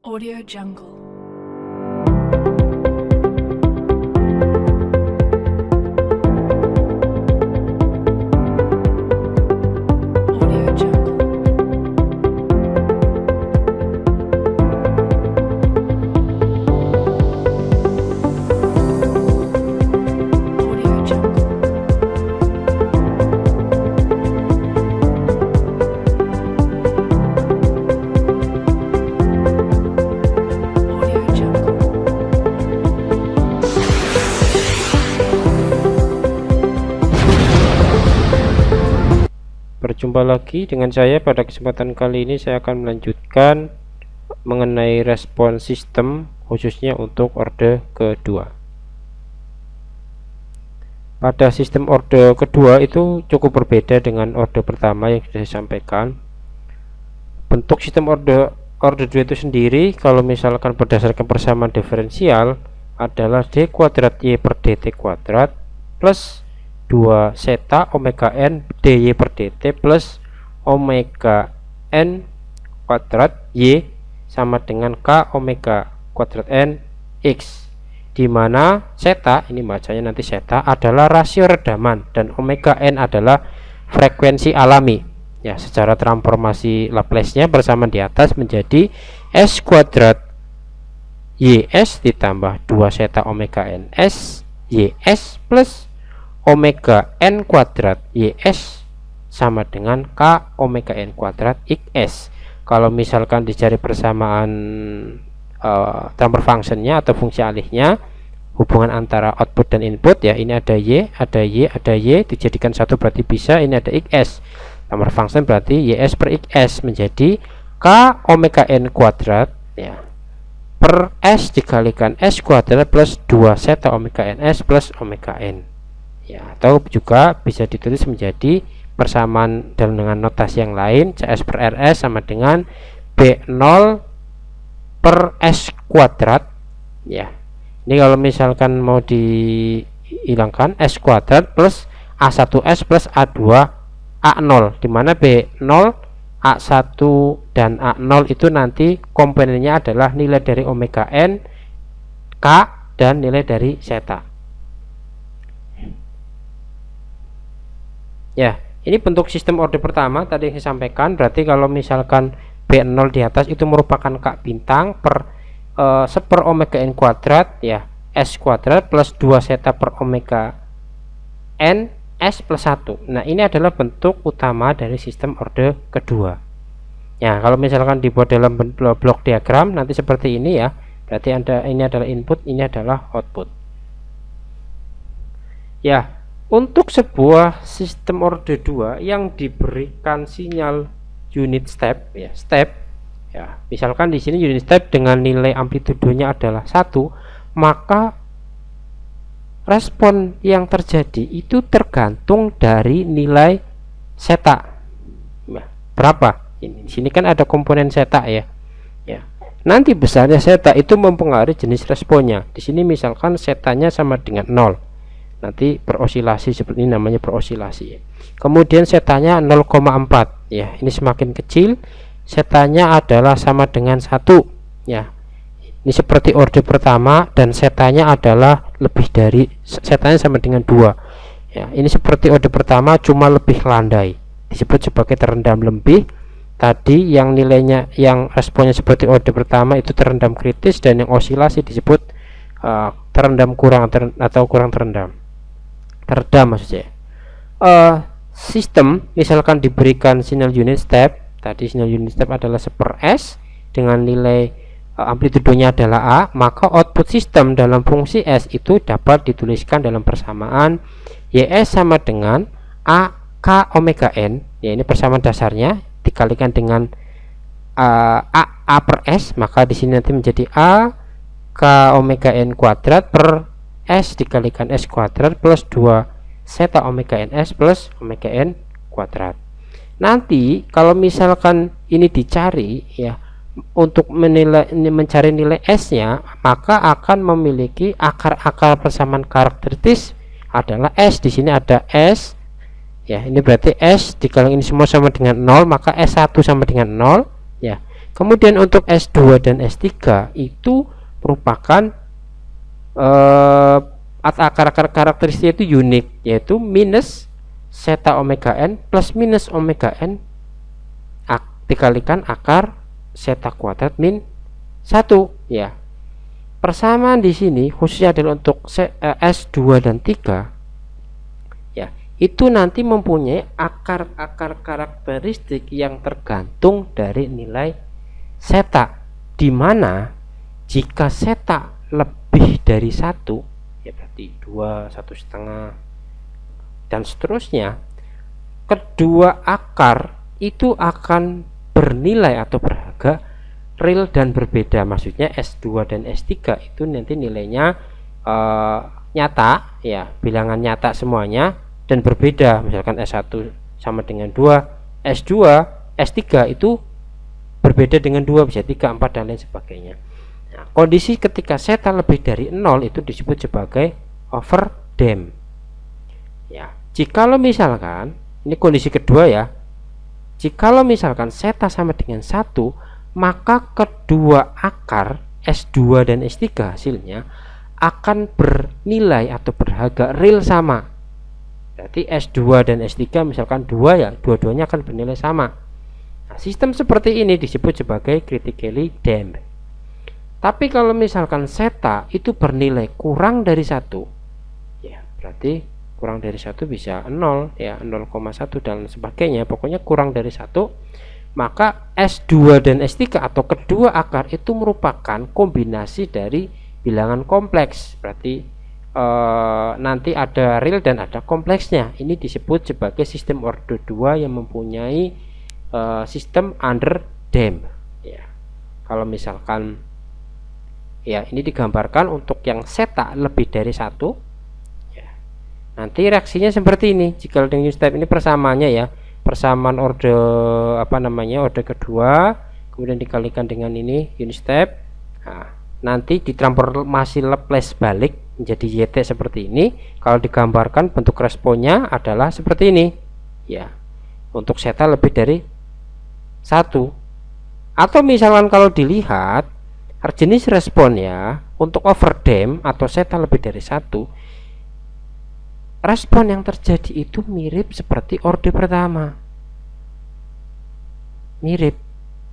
Audio Jungle. Audio Jungle. Audio Jungle. Audio Jungle. Berjumpa lagi dengan saya. Pada kesempatan kali ini saya akan melanjutkan mengenai respon sistem, khususnya untuk orde kedua. Pada sistem orde kedua itu cukup berbeda dengan orde pertama yang sudah saya sampaikan. Bentuk sistem orde 2 itu sendiri, kalau misalkan berdasarkan persamaan diferensial, adalah d kuadrat y per dt kuadrat plus 2 zeta omega n dy per dt plus omega n kuadrat y sama dengan k omega kuadrat n x, dimana zeta, ini bacanya nanti zeta, adalah rasio redaman dan omega n adalah frekuensi alami. Ya, secara transformasi Laplace-nya bersama di atas menjadi s kuadrat ys ditambah 2 zeta omega n s ys plus omega n kuadrat ys sama dengan k omega n kuadrat xs. Kalau misalkan dicari persamaan transfer functionnya atau fungsi alihnya, hubungan antara output dan input, ya, ini ada y, ada y, ada y, dijadikan satu berarti bisa ini ada xs. Transfer function berarti ys per xs menjadi k omega n kuadrat, ya, per s dikalikan s kuadrat plus 2 zeta omega ns plus omega n, ya, atau juga bisa ditulis menjadi persamaan dengan notasi yang lain, cs per rs sama dengan b0 per s kuadrat, ya. Ini kalau misalkan mau dihilangkan, s kuadrat plus a1s plus a2 a0, dimana b0 a1 dan a0 itu nanti komponennya adalah nilai dari omega n, k, dan nilai dari zeta. Ya, ini bentuk sistem orde pertama tadi yang saya sampaikan. Berarti kalau misalkan b0 di atas itu merupakan k bintang per seper omega n kuadrat, ya, s kuadrat plus 2 zeta per omega n s plus 1. Nah, ini adalah bentuk utama dari sistem orde kedua. Ya, kalau misalkan dibuat dalam blok diagram nanti seperti ini, ya. Berarti ini adalah input, ini adalah output. Ya, untuk sebuah sistem orde 2 yang diberikan sinyal unit step, ya, ya, misalkan di sini unit step dengan nilai amplitudonya adalah 1, maka respon yang terjadi itu tergantung dari nilai zeta. Nah, berapa? Ini di sini kan ada komponen zeta, ya. Ya. Nanti besarnya zeta itu mempengaruhi jenis responnya. Di sini misalkan zetanya sama dengan 0. Nanti berosilasi seperti ini, namanya berosilasi. Kemudian zetanya 0,4, ya. Ini semakin kecil, zetanya adalah sama dengan 1, ya. Ini seperti orde pertama dan setanya adalah lebih dari, setanya sama dengan 2, ya. Ini seperti orde pertama cuma lebih landai, disebut sebagai terendam lebih. Tadi yang nilainya, yang responnya seperti orde pertama itu terendam kritis, dan yang osilasi disebut terendam kurang atau kurang teredam maksud saya. Sistem misalkan diberikan sinyal unit step, tadi sinyal unit step adalah seper s dengan nilai amplitudonya adalah a, maka output sistem dalam fungsi s itu dapat dituliskan dalam persamaan ys sama dengan a k omega n, ya, ini persamaan dasarnya dikalikan dengan a per s, maka di sini nanti menjadi a k omega n kuadrat per s dikalikan s kuadrat plus 2 zeta omega ns plus omega n kuadrat. Nanti kalau misalkan ini dicari, ya, untuk mencari nilai s-nya, maka akan memiliki akar-akar persamaan karakteristik adalah s. Di sini ada s, ya, ini berarti s dikali ini semua sama dengan 0, maka s1 sama dengan 0, ya. Kemudian untuk S2 dan S3 itu merupakan akar-akar karakteristiknya itu unik, yaitu minus zeta omega n plus minus omega n dikalikan akar zeta kuadrat min 1 ya. Persamaan di sini khususnya adalah untuk S2 dan 3 ya, itu nanti mempunyai akar-akar karakteristik yang tergantung dari nilai zeta, dimana jika zeta lebih dari 1 ya berarti 2, 1,5 dan seterusnya, kedua akar itu akan bernilai atau berharga real dan berbeda. Maksudnya S2 dan S3 itu nanti nilainya nyata ya, bilangan nyata semuanya dan berbeda. Misalkan S1 sama dengan 2, S2, S3 itu berbeda dengan 2, bisa 3, 4 dan lain sebagainya. Nah, kondisi ketika zeta lebih dari 0 itu disebut sebagai overdamp. Ya, jikalau misalkan ini kondisi kedua ya, jikalau misalkan zeta sama dengan 1, maka kedua akar S2 dan S3 hasilnya akan bernilai atau berharga real sama. Berarti S2 dan S3 misalkan 2 ya, dua-duanya akan bernilai sama. Nah, sistem seperti ini disebut sebagai critically damped. Tapi kalau misalkan zeta itu bernilai kurang dari 1 ya, berarti kurang dari 1 bisa 0 ya, 0,1 dan sebagainya, pokoknya kurang dari 1, maka S2 dan S3 atau kedua akar itu merupakan kombinasi dari bilangan kompleks. Berarti nanti ada real dan ada kompleksnya. Ini disebut sebagai sistem order 2 yang mempunyai sistem underdamp ya. Kalau misalkan ya, ini digambarkan untuk yang zeta lebih dari 1 ya, nanti reaksinya seperti ini. Jika dengan unit step ini persamaannya ya, persamaan order order kedua, kemudian dikalikan dengan ini unit step. Nah, nanti ditransformasi Laplace balik menjadi YT seperti ini. Kalau digambarkan bentuk responnya adalah seperti ini ya, untuk zeta lebih dari 1. Atau misalkan kalau dilihat jenis responnya untuk overdamp atau zeta lebih dari 1, respon yang terjadi itu mirip seperti orde pertama, mirip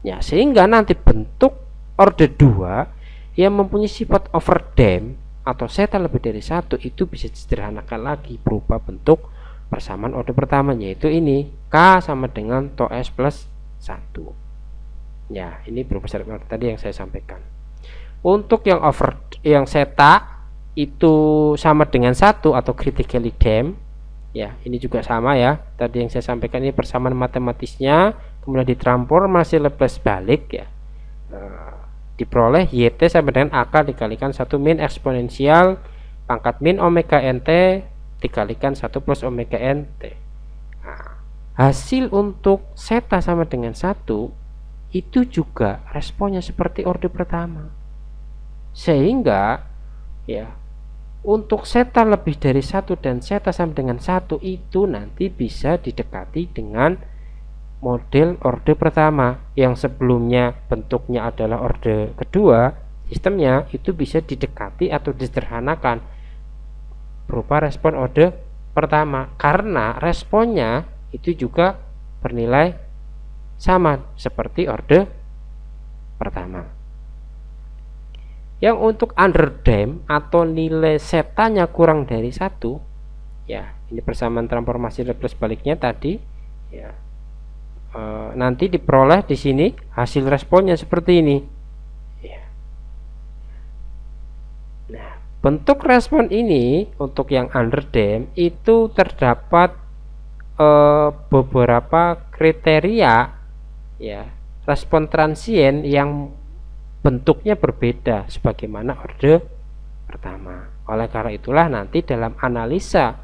ya, sehingga nanti bentuk orde 2 yang mempunyai sifat overdamp atau zeta lebih dari 1 itu bisa disederhanakan lagi berupa bentuk persamaan orde pertama, yaitu ini K sama dengan tau S plus 1 ya. Ini berupa syarat tadi yang saya sampaikan. Untuk yang zeta itu sama dengan 1 atau critically damped ya, ini juga sama ya, tadi yang saya sampaikan ini persamaan matematisnya, kemudian ditransformasi Laplace balik ya, diperoleh YT sama dengan AK dikalikan 1 min eksponensial pangkat min omega nt dikalikan 1 plus omega nt. Nah, hasil untuk zeta sama dengan 1 itu juga responnya seperti orde pertama, sehingga ya untuk zeta lebih dari 1 dan zeta sama dengan 1 itu nanti bisa didekati dengan model orde pertama. Yang sebelumnya bentuknya adalah orde kedua, sistemnya itu bisa didekati atau disederhanakan berupa respon orde pertama, karena responnya itu juga bernilai sama seperti orde pertama. Yang untuk underdamp atau nilai zetanya kurang dari 1 ya, ini persamaan transformasi Laplace baliknya tadi ya, nanti diperoleh di sini hasil responnya seperti ini ya. Nah, bentuk respon ini untuk yang underdamp itu terdapat beberapa kriteria ya, respon transien yang bentuknya berbeda sebagaimana orde pertama. Oleh karena itulah nanti dalam analisa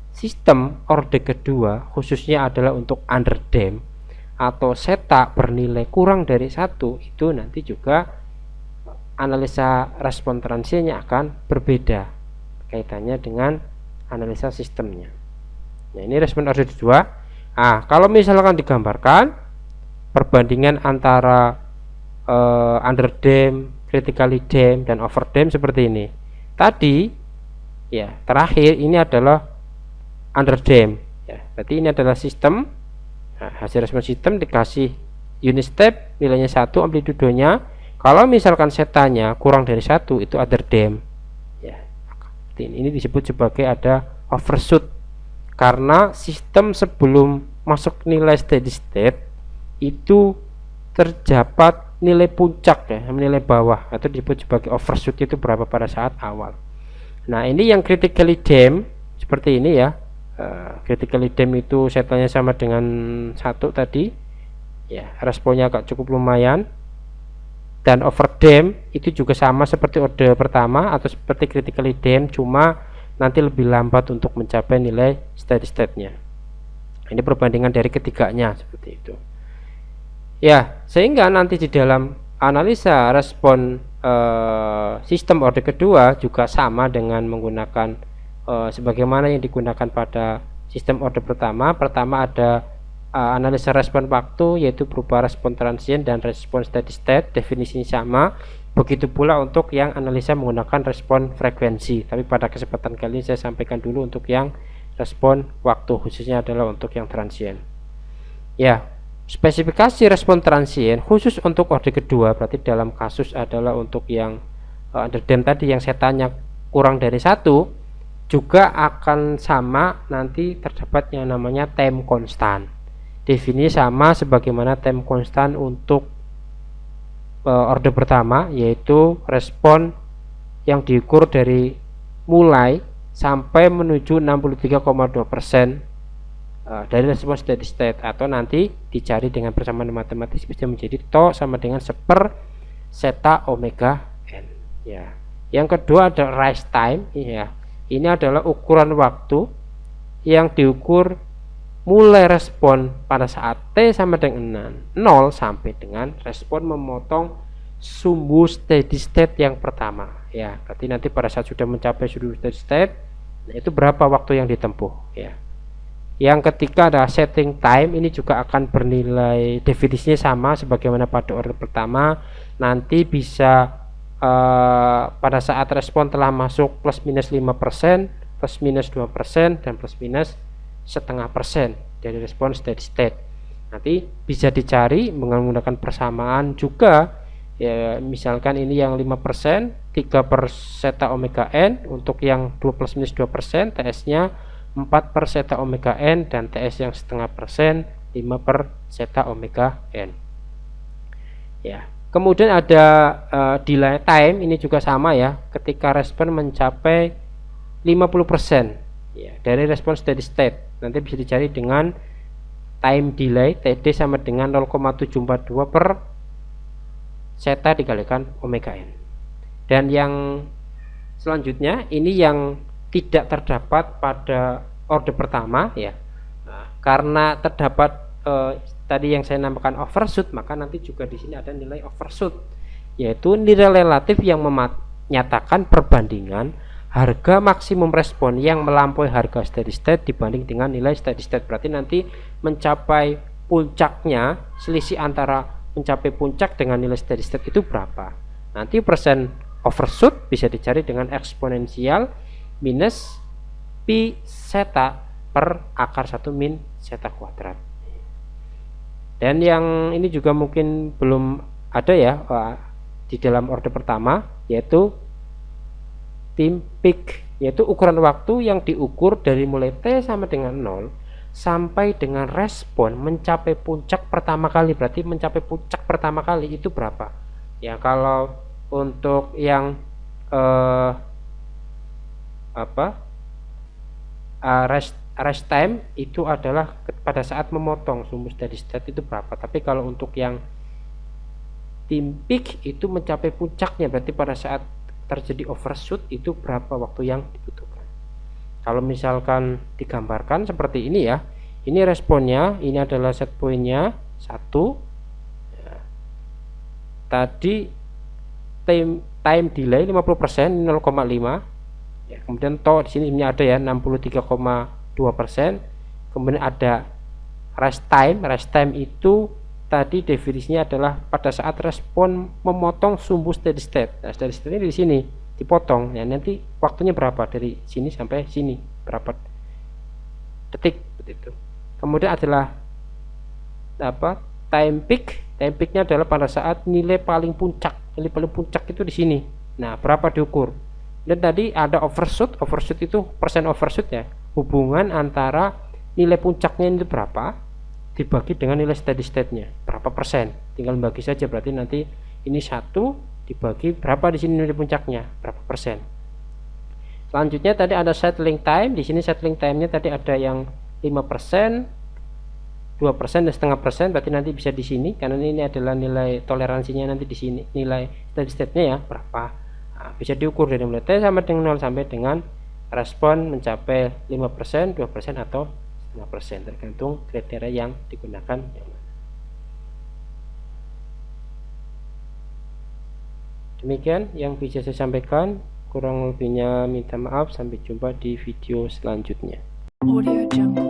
sistem orde kedua khususnya adalah untuk underdamp atau zeta bernilai kurang dari 1, itu nanti juga analisa respon transiennya akan berbeda kaitannya dengan analisa sistemnya. Nah, ini respon orde 2. Nah, kalau misalkan digambarkan perbandingan antara under dam, critically dam, dan over dam seperti ini. Tadi ya terakhir ini adalah under dam ya, berarti ini adalah sistem. Nah, hasil respon sistem dikasih unit step nilainya 1, amplitudonya. Kalau misalkan setanya kurang dari 1 itu under dam ya. Ini disebut sebagai ada overshoot karena sistem sebelum masuk nilai steady state itu terdapat nilai puncak ya, nilai bawah, atau disebut sebagai overshoot itu berapa pada saat awal. Nah, ini yang critically dam seperti ini ya. Critically dam itu setanya sama dengan 1 tadi ya, responnya agak cukup lumayan. Dan over dam itu juga sama seperti order pertama atau seperti critically dam, cuma nanti lebih lambat untuk mencapai nilai steady state-nya. Ini perbandingan dari ketiganya seperti itu ya, sehingga nanti di dalam analisa respon sistem order kedua juga sama dengan menggunakan sebagaimana yang digunakan pada sistem order pertama. Pertama ada analisa respon waktu, yaitu berupa respon transient dan respon steady state, definisinya sama. Begitu pula untuk yang analisa menggunakan respon frekuensi, tapi pada kesempatan kali ini saya sampaikan dulu untuk yang respon waktu, khususnya adalah untuk yang transient ya. Spesifikasi respon transient khusus untuk order kedua berarti dalam kasus adalah untuk yang under dam tadi yang setannya kurang dari 1 juga akan sama, nanti terdapat yang namanya time constant. Definisi sama sebagaimana time constant untuk order pertama, yaitu respon yang diukur dari mulai sampai menuju 63,2% dari respon steady state, atau nanti dicari dengan persamaan matematis bisa menjadi tau sama dengan 1/, zeta omega n ya. Yang kedua ada rise time ya. Ini adalah ukuran waktu yang diukur mulai respon pada saat T sama dengan 0 sampai dengan respon memotong sumbu steady state yang pertama ya. Berarti nanti pada saat sudah mencapai sumbu steady state, nah itu berapa waktu yang ditempuh ya. Yang ketiga ada setting time, ini juga akan bernilai definisinya sama sebagaimana pada order pertama, nanti bisa pada saat respon telah masuk plus minus 5%, plus minus 2%, dan plus minus 0,5% dari respon steady state. Nanti bisa dicari menggunakan persamaan juga ya, misalkan ini yang 5%, 3 per zeta omega n, untuk yang 2 plus minus 2% TS nya 4 per zeta omega n, dan TS yang 0,5%, 5 per zeta omega n ya. Kemudian ada delay time, ini juga sama ya, ketika respon mencapai 50% ya, dari respon steady state, nanti bisa dicari dengan time delay TD sama dengan 0,742 per zeta dikalikan omega n. Dan yang selanjutnya ini yang tidak terdapat pada order pertama ya. Nah, karena terdapat tadi yang saya namakan overshoot, maka nanti juga di sini ada nilai overshoot, yaitu nilai relatif yang menyatakan perbandingan harga maksimum respon yang melampaui harga steady state dibanding dengan nilai steady state. Berarti nanti mencapai puncaknya, selisih antara mencapai puncak dengan nilai steady state itu berapa. Nanti persen overshoot bisa dicari dengan eksponensial minus pi zeta per akar 1 min zeta kuadrat. Dan yang ini juga mungkin belum ada ya di dalam order pertama, yaitu time peak, yaitu ukuran waktu yang diukur dari mulai T sama dengan 0 sampai dengan respon mencapai puncak pertama kali. Berarti mencapai puncak pertama kali itu berapa ya. Kalau untuk yang rest time itu adalah pada saat memotong sumbu steady state itu berapa. Tapi kalau untuk yang time peak itu mencapai puncaknya, berarti pada saat terjadi overshoot itu berapa waktu yang dibutuhkan. Kalau misalkan digambarkan seperti ini ya, ini responnya, ini adalah set pointnya 1 ya. Tadi time delay 50%, 0,5 ya. Kemudian toh di sini ada ya 63,2%. Kemudian ada rest time itu tadi definisinya adalah pada saat respon memotong sumbu steady state. Nah, steady state ini di sini dipotong. Ya, nanti waktunya berapa dari sini sampai sini, berapa detik begitu. Kemudian adalah apa? Time peak. Time peaknya adalah pada saat nilai paling puncak. Nilai paling puncak itu di sini. Nah, berapa diukur? Dan tadi ada overshoot. Overshoot itu persen overshoot ya. Hubungan antara nilai puncaknya itu berapa dibagi dengan nilai steady state-nya berapa persen, tinggal bagi saja. Berarti nanti ini 1 dibagi berapa di sini nilai puncaknya berapa persen. Selanjutnya tadi ada settling time. Di sini settling time-nya tadi ada yang 5%, 2% dan setengah persen. Berarti nanti bisa di sini karena ini adalah nilai toleransinya, nanti di sini nilai steady state-nya ya berapa. Nah, bisa diukur dari mulai T sama dengan 0 sampai dengan respon mencapai 5%, 2% atau 5%, tergantung kriteria yang digunakan. Demikian yang bisa saya sampaikan, kurang lebihnya minta maaf. Sampai jumpa di video selanjutnya. Audio Jungle.